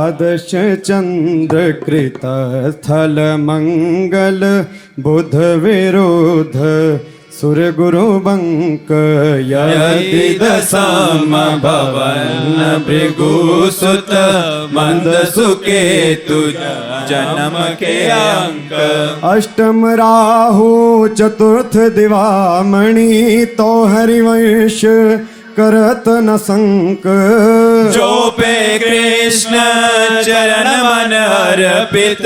द्वादश चंद्र कृत स्थल मंगल बुध विरोध सुर गुरु बंक यदि दशम भवन भृगुसुत मंद सुकेतु जन्म के अंक। अष्टम राहु चतुर्थ दिवामणि तो हरिवंश करत न संक। जो पे कृष्ण चरण मन अर्पित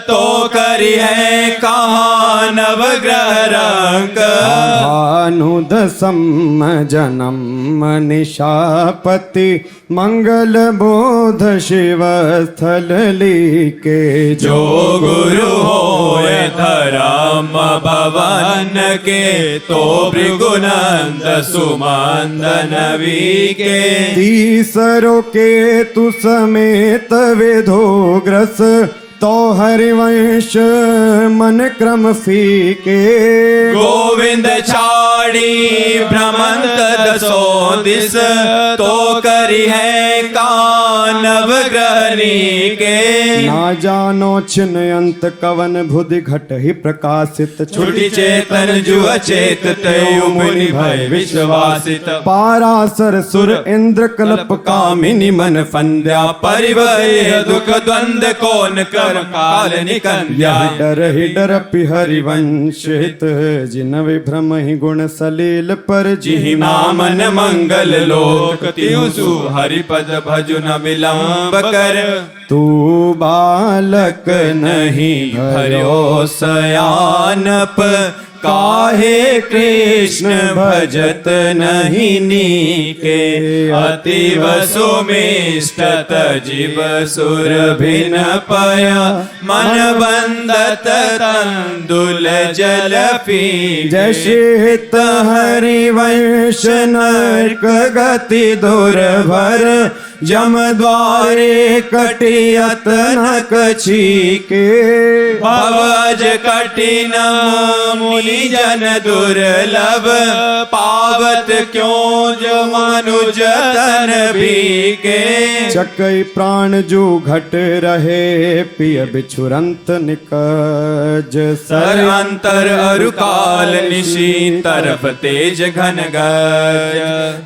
तो करी है कहाँ नवग्रह रंग। भानुदसम जन्म निशापति मंगल बोध शिव स्थल लीके। जो गुरु होए धर्म भवन के तो भृगुनंद सुमंदन वीके। तीसरो के तु समेत विधोग्रस तो हरिवंश मन क्रम फीके। गोविंद छाड़ी भ्रमंत दसों दिस तो करी है कानव ग्रहणी के। ना जानो छिन अंत कवन बुद्धि घट ही प्रकाशित। छुटी चेतन जु अचेत तयु मुनि भय विश्वासित। पारासर सुर इंद्र कल्प कामिनी मन फंद्या परिवय दुख द्वंद कौन कर काल निकंद्या। डर ही डर पि हरिवंश हित जिन विभ्रम ही गुण सलील पर जिहि नामन मंगल लोक तिहु सु हरिपद भजु न विलंब कर। तू बालक नहीं हरियो सयानप काहे कृष्ण भजत नहीं नीके। अतीव सुमिष्ट जीव सुर भिन पय मन बंदत तंदुल जल पी। जैसे हित हरिवंश नरक गति दुर्भर जम द्वारे कटियत नक छीके। भवज कठिन मुनि जन दुर्लभ पावत क्यों जो मनुज तन भीके। चकई प्राण जो घट रहे पिय बिछुरंत निकज। सर्वांतर अरुकाल निशी तरफ तेज घन गज।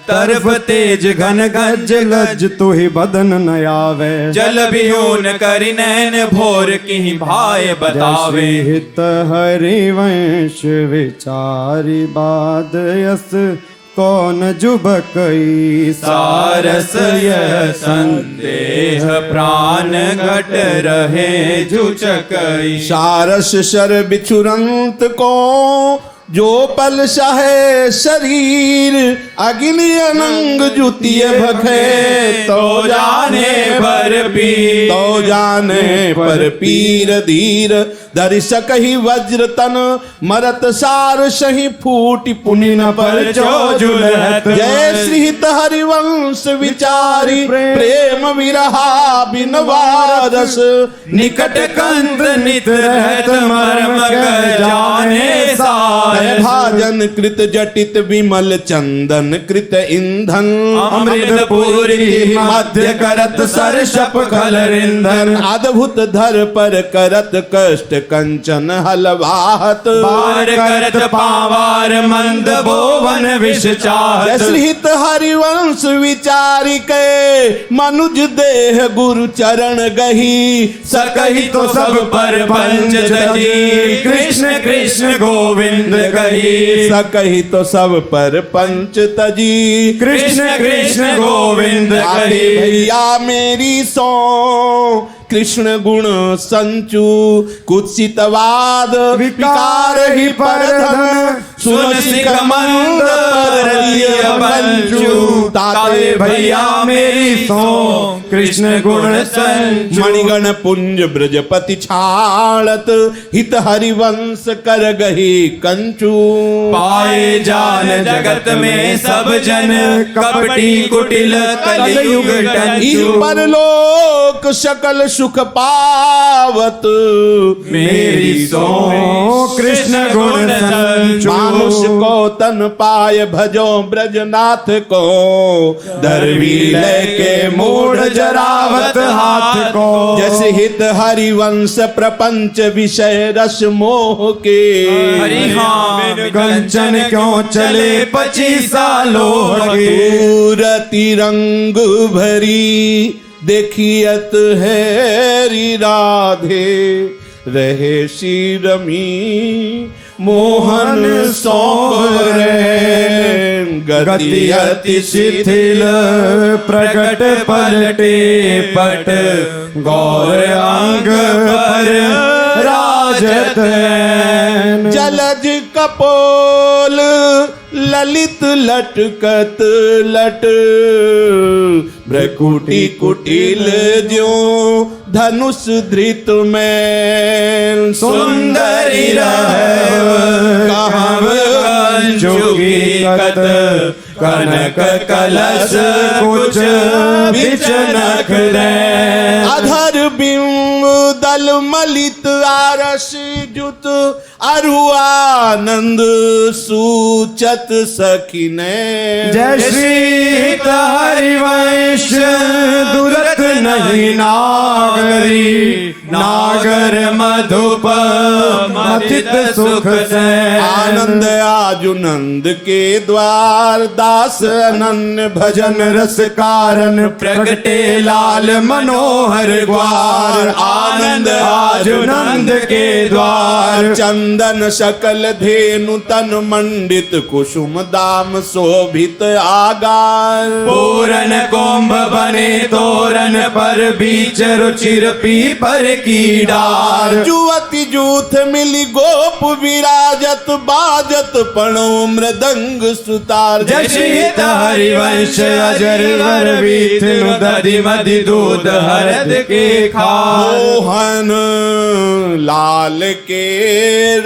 तरफ तेज घन गज लज तु ही बदन न आवे। जल बिहोन करि नैन भोर की भाय बतावे। हित हरिवंश विचारी बाद यस कौन जुबकई। सारस यह संदेह प्राण घट रहे जुचकई। सारस शर बिछुरंत को जो पल सहे शरीर। अग्नि अनंग जुतिय भखे तो जाने पर पीर। तो जाने पर पीर धीर। धरि सकहि वज्र तन मरत सार सही फूटि पुनि न पर जो झुलत। जय श्रीहित हरिवंश विचारी प्रेम विरहा बिन वारस। निकट कंत नित रहत मर्म जाने सार। भाजन कृत जटित विमल चंदन कृत ईंधन। अमृत पूरी मध्य करत सरसप खल रिंधन। अद्भुत धर पर करत कष्ट कंचन हलवाहत। पार करत पावार मंद भोवन विष चाहत। श्रीहित हरिवंश विचारी के मनुज देह गुरु चरण गही। सकही तो सब पर पंच तजी। कृष्ण कृष्ण गोविंद कही। सकही तो सब पर पंच तजी। कृष्ण कृष्ण गोविंद कही। भैया मेरी सो कृष्ण गुण संचु कुत्सितवाद विकार ही परधन। सुन सिख मंद परलिय बंचु। ताते भैया मेरी सो कृष्ण गुण संचु। मणिगण पुंज ब्रजपति छाड़त हित हरिवंश कर गही कंचु। पाए जान जगत में सब जन कपटी कुटिल कलयुग टंचु। परलोक सकल सुख पावत मेरी सो कृष्ण गुण संचु। मनुष्य को तन पाय भजो ब्रजनाथ को दरवी लेके मूढ़ जरावत हाथ को जैसे हित हरिवंश प्रपंच विषय रस मोह के हरि हाँ कंचन क्यों चले 25 सालों के सूरति रंग भरी देखियत है री राधे रहे श्री रमी मोहन सोरे गति अति शिथिल प्रकट पलटे पट गौर अंग पर राजत जलज कपोल ललित लटकत लट भ्रकुटी कुटिल ज्यो धनुष धृत में सुंदरी जोगी कत कनक कलश कुछ बिच नख अधर बिंब दल मलित आरस जुत अरुआनंद सूचत सखिने जय श्री हरिवंश दुरत नहीं नागरी नागर मधुप मथित सुख से आनंद आजु नंद के द्वार दास अनन्य भजन रस कारण प्रगटे लाल मनोहर ग्वार आनंद आजु नंद के द्वार चंदन सकल धेनु तन मंडित कुसुम दाम शोभित आगार पूरन कुंभ बने तोरन पर बीच रुचिर पीपर की डार जुवती जूथ मिली गोप विराजत बाजत पणो मृदंग सुतार जय श्री हरिवंश अजर वर बीत दधि मधि दूध हरद के खार मोहन लाल के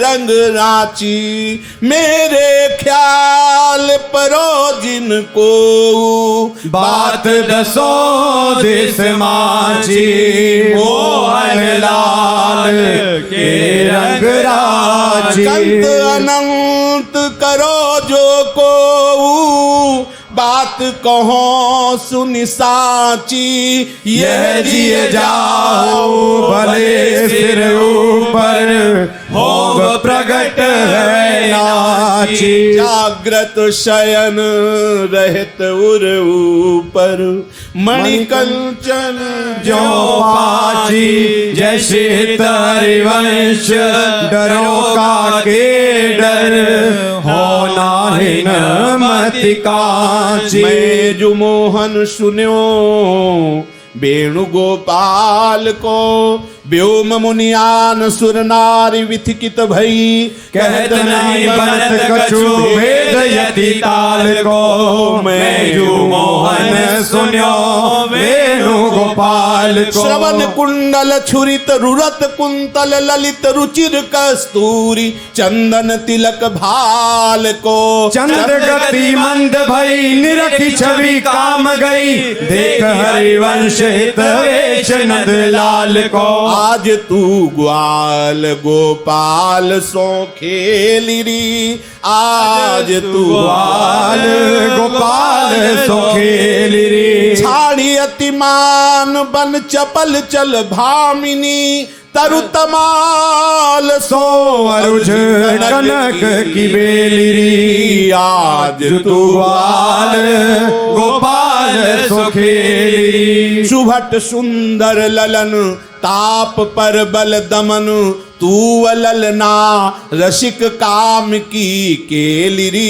रंग राची मेरे ख्याल परो जिनको बात दसों दिस माची मोहन लाल के रंग राची कंत अनंत करो जो को बात कहो सुनि साची यह जिए जाओ भले सिर ऊपर होग प्रगट है नाची जाग्रत शयन रहत उर ऊपर मणिकंचन जो पाची जय श्री हरिवंश डरो का के डर होना ही न मति काची मैं जो मोहन सुन्यो वेणु गोपाल को व्योम मुनियान सुर नारी विथिकित भई कहत नहीं बनत कछु भेद यदि ताल को मैं जो मोहन सुन्यो वेणु गोपाल को श्रवण कुंडल छुरित रुरत कुंतल ललित रुचिर कस्तूरी चंदन तिलक भाल को चंद्र गति मंद भई निरखी छवि काम गई देख हरिवंश हित वेश नंद लाल को आज तू ग्वाल गोपाल सो खेली री आज तू ग्वाल गोपाल सो खेली री छाड़ी अतिमान बन चपल चल भामिनी तरु तमाल सो अरुझ कनक की बेली री आज तू ग्वाल गोपाल सो खेली सुभट सुंदर ललन ताप पर बल दमन तू ललना रसिक काम की केलिरी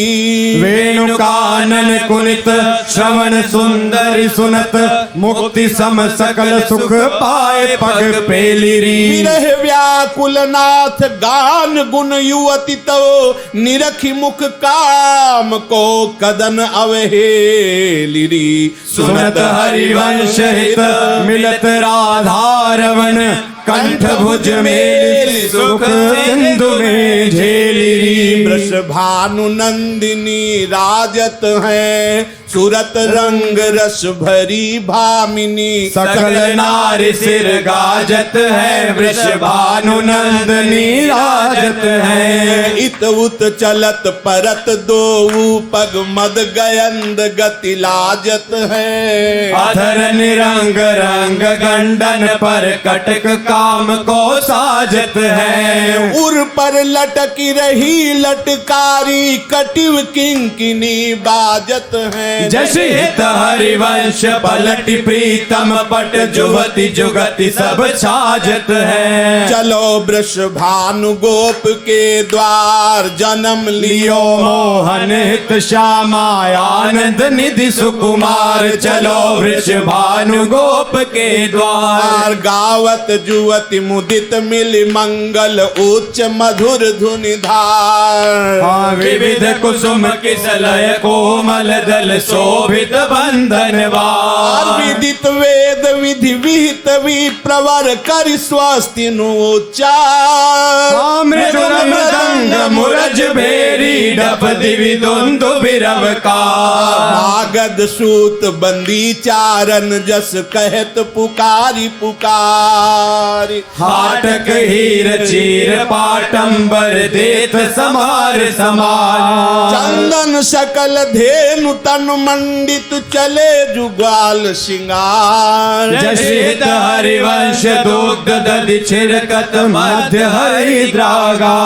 वेणु कानन कुनित श्रवण सुंदर सुनत मुक्ति सम सकल सुख पाए पग पेलिरी विरह व्याकुल नाथ गान गुण युवती तो निरखी मुख काम को कदन अवहेलिरी सुनत हरिवंश हित मिलत राधारवन कंठ भुज में सुख सिंधु में झेली वृषभानु नंदिनी राजत है, सूरत रंग रस भरी भामिनी। सकल नारी सिर गाजत है, वृषभानु नंदनी राजत है। इत उत चलत परत दो पग मद गयंद गति लाजत है। अधर निरंग रंग गंडन पर कटक काम को साजत है। उर पर लटकी रही लटकारी, कटिव किंकिनी बाजत है। जैसे हित हरिवंश पलट प्रीतम पट, जुवति जुगति सब छाजत है। चलो वृषभानु गोप के द्वार, जन्म लियो मोहन हित श्यामा आनंद निधि सुकुमार। चलो वृषभानु गोप के द्वार, गावत जुवति मुदित मिल मंगल, उच्च मधुर धुनि धार। विविध कुसुम किसलय कोमल दल, शोभित बंधनवार। विदित वेद विधि विहित विप्रवर, कर स्वस्ति नोच्चार। मृदंग मुरज भेरी डप दिवि दुंदु बिरव का। मागध सूत बंदी चारण, जस कहत पुकारी पुकारी। हाटक हीर चीर पाटंबर, देत समार समान। चंदन सकल धेनु तन मंडित, चले जुगाल सिंगार। जशित हरिवंश दुग्ध दधि छिरकत, मध्य हरि द्रागा।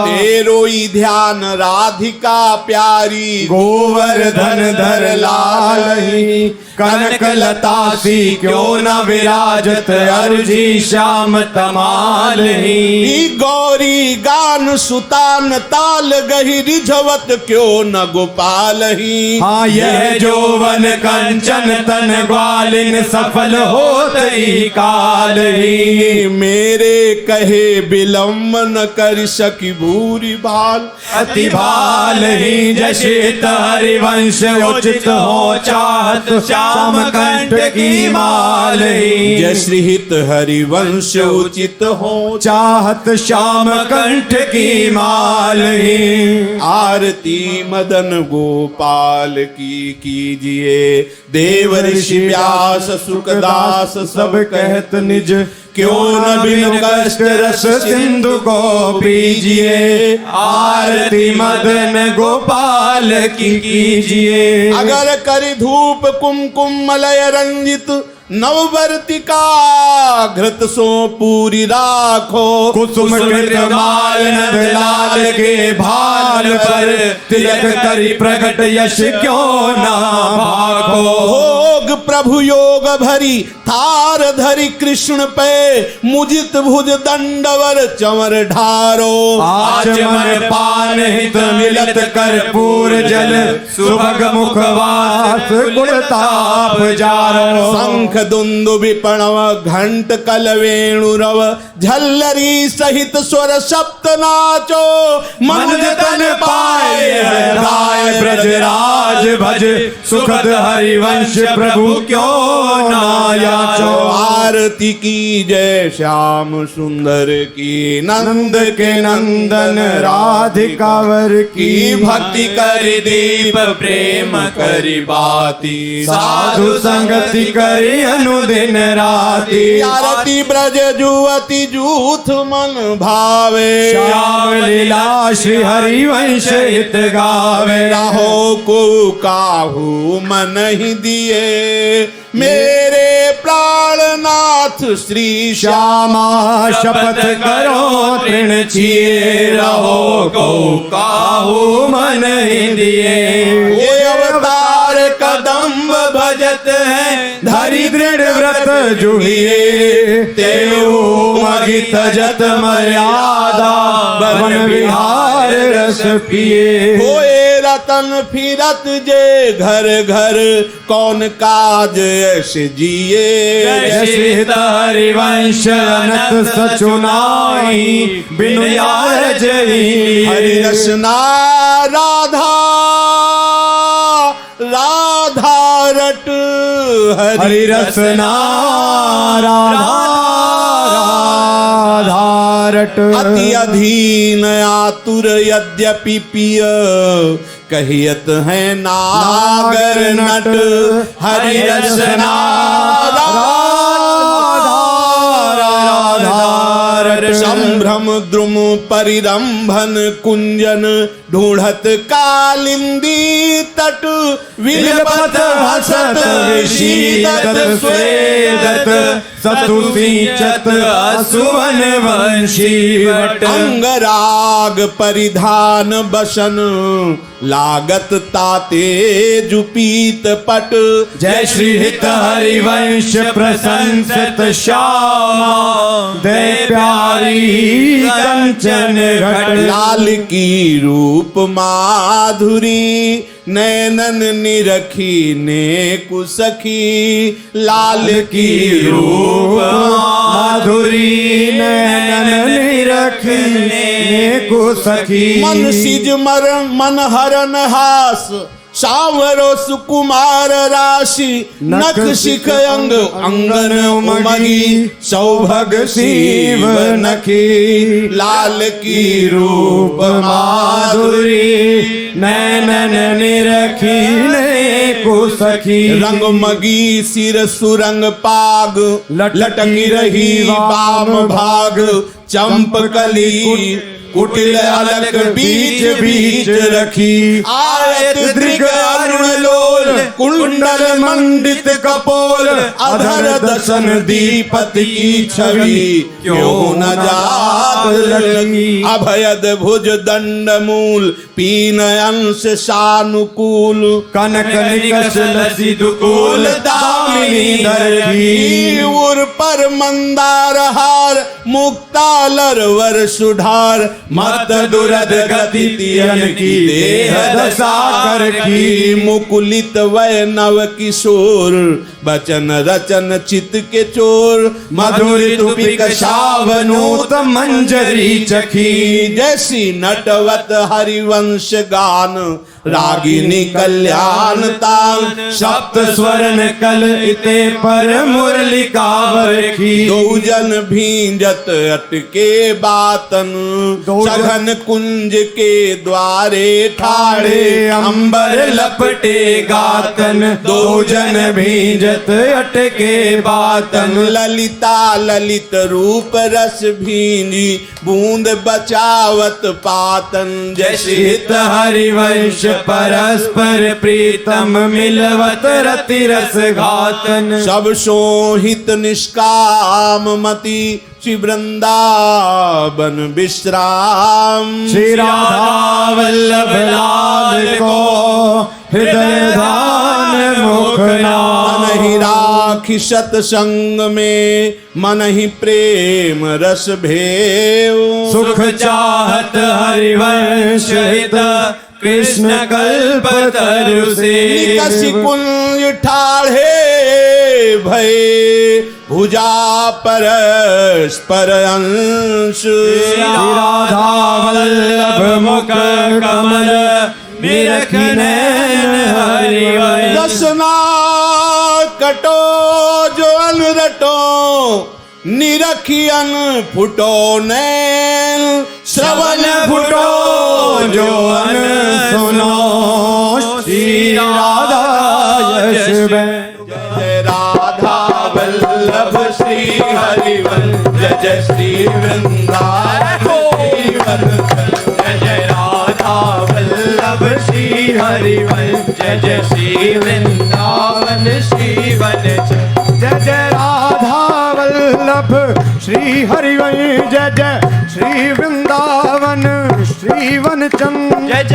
तेरोई ध्यान राधिका प्यारी, गोवर्धन धर लालही। कनक लतासी क्यों न विराजत, अर्जी श्याम तमाल ही। गौरी गान सुतान ताल, गही रिझवत क्यों न गोपाल ही। हाँ यह जोवन कंचन तन ग्वालिन, सफल होत ही काल ही। मेरे कहे विलम्ब न कर सकी भूरी भाल, अति भाल ही। जशित हरिवंश उचित हो चाहत, श्याम कंठ की माल ही। जय हित हरिवंश उचित हो चाहत, श्याम कंठ की माल ही। आरती मदन गोपाल की कीजिए, देव ऋषि व्यास सुखदास सब कहत निज। क्यों न बिनु कष्ट रस सिंधु को पीजिए, आरती मदन गोपाल की कीजिए। अगर कर धूप कुमकुम मलय रंजित, नववर्तिका घृत सो पूरी राखो। कुसुम कृतमाल नंद लाल के भाल पर, तिलक करी प्रकट यश क्यों ना भागो। भोग प्रभु योग भरी थार धरी, कृष्ण पे मुजित भुज दंडवर चमर ढारो। आचमन पान हित मिलत कर्पूर जल, सुभग मुखवास गुणताप जारो। शंख दुंदु विपणव घंट कल वेणुरव, झल्लरी सहित स्वर सप्त नाचो। मन तन पाए गाय ब्रजराज भज, सुखद हरिवंश प्रभु क्यों ना याचो। आरती की जय श्याम सुंदर की, नंद के नंदन राधिका वर की। भक्ति करि दीप प्रेम करि बाती, साधु संगति करि अनुदिन राती। आरती ब्रज जुवती जूथ मन भावे, श्याम लीला श्री हरिवंश हित गावे। राहो को काहू मन ही दिए, मेरे प्राणनाथ श्री श्यामा शपथ करो तृण छिए, रहो को काहू मन ही दिए। ये अवतार कदम्ब भजत है, धरि दृढ़ व्रत जुहिए। तेऊ मगि तजत मर्यादा, वन विहार रस पिए। होए रतन फिरत जे घर घर, कौन काज ऐसे जिए। जय हरिवंश अनंत सचुनाई, बिनु यार जही। हरि रसना राधा राधा रट, हरि रसना राधा राधा रट। प्रकट अति अधीन आतुर यद्यपि पिय कहियत है नागर नट हरि रसना संभ्रम द्रुम परिरंभन कुंजन ढूढ़त कालिंदी तट विलपत हसत विशीदत स्वेदत सतुसीचत असुवन वंशी वट अंगराग परिधान बसन लागत ताते जुपीत पट जय श्री हित हरिवंश प्रशंसित श्यामा दय प्यारी कंचन घट लाल की रूप माधुरी नैनन निरखी ने कुसखी लाल की रूप माधुरी नैनन निरखने को सखी मन सिज मरण मन हरन हास सावरो सुकुमार राशि नख शिख अंग अंगन उमगी सौभग शिव नखी लाल की रूप माधुरी नैनन निरखीने को सखी रंग मगी सिर सुरंग पाग लटकी रही वाम भाग चंपकली कुटिल अलक बीच बीच रखी आयत दृग अरुण लोल कुंडल मंडित कपोल अधर दशन दीपत की छवि क्यों न जात लगी अभयद भुज दंड मूल पीन अंश सानुकूल कनक निकष लसी दुकूल दामिनी दर्गी उर पर मंदार हार मुक्तालर वर सुधार मत दुरद गति तियन की देह दशा कर की मुकुलित वय नव किशोर बचन रचन चित के चोर मधुर तुपिक शावनूत मंजरी चखी जैसी नटवत हरिवंश गान रागिनी कल्याण तान सप्त स्वरण कल इते पर मुरलिका की दो जन भींजत अटके बातन सघन कुंज के द्वारे ठाड़े अंबर लपटे गातन दो जन भींजत अटके बातन ललिता ललित रूप रस भींजी बूंद बचावत पातन जैसे हित हरिवंश परस्पर प्रीतम मिलवत रति रस घातन सब सोहित निष्काम मति श्री वृंदावन विश्राम श्री राधा वल्लभ लाल को हृदय दान मुख नाम मन ही राखी सत्संग में मन ही प्रेम रस भेव सुख चाहत हरिवंश हित कृष्ण कल्प तरु से निकषि कुंज ठाढ़े भय भुजा परस्पर अंश राधा वल्लभ मुख कमल बिरख नैन हरिवंश दसना कटो जो अनरटो निरखियन फुटो नैन श्रवण फुटो जो अन सुनो श्री राधा यश जय राधा वल्लभ श्री हरिवंश जय श्री वृंदावन जय राधा वल्लभ श्री हरिवंश जय श्री वृंदावन श्री वन जय जय राधा वल्लभ श्री हरिवंश जय जय श्री वृंदावन श्री वन चंद जय